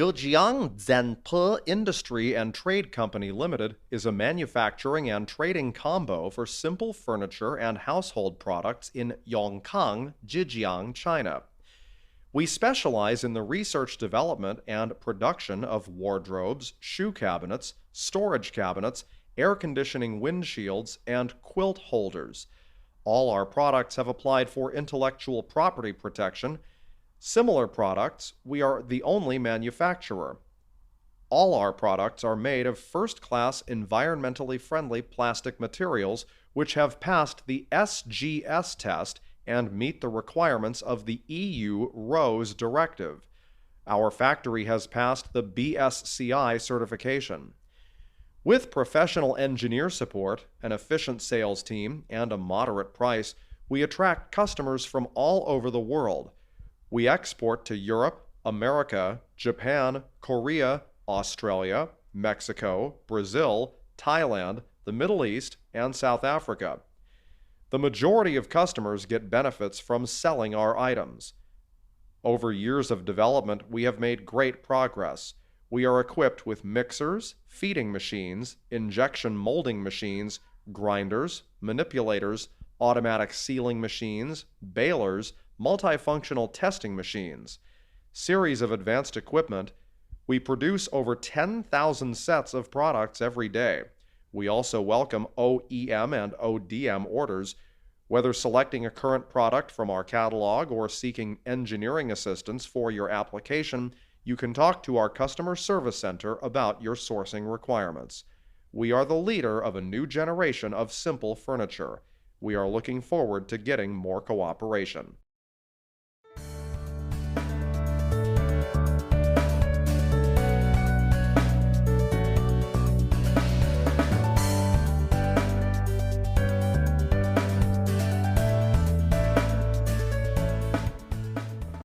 Zhejiang Zenpe Industry and Trade Company Limited is a manufacturing and trading combo for simple furniture and household products in Yongkang, Zhejiang, China. We specialize in the research, development, and production of wardrobes, shoe cabinets, storage cabinets, air conditioning windshields, and quilt holders. All our products have applied for intellectual property protection. Similar products, we are the only manufacturer. All our products are made of first-class environmentally friendly plastic materials which have passed the SGS test and meet the requirements of the EU RoHS directive. Our factory has passed the BSCI certification. With professional engineer support, an efficient sales team, and a moderate price, we attract customers from all over the world. We export to Europe, America, Japan, Korea, Australia, Mexico, Brazil, Thailand, the Middle East, and South Africa. The majority of customers get benefits from selling our items. Over years of development, we have made great progress. We are equipped with mixers, feeding machines, injection molding machines, grinders, manipulators, automatic sealing machines, balers, multifunctional testing machines, series of advanced equipment. We produce over 10,000 sets of products every day. We also welcome OEM and ODM orders. Whether selecting a current product from our catalog or seeking engineering assistance for your application, you can talk to our customer service center about your sourcing requirements. We are the leader of a new generation of simple furniture. We are looking forward to getting more cooperation.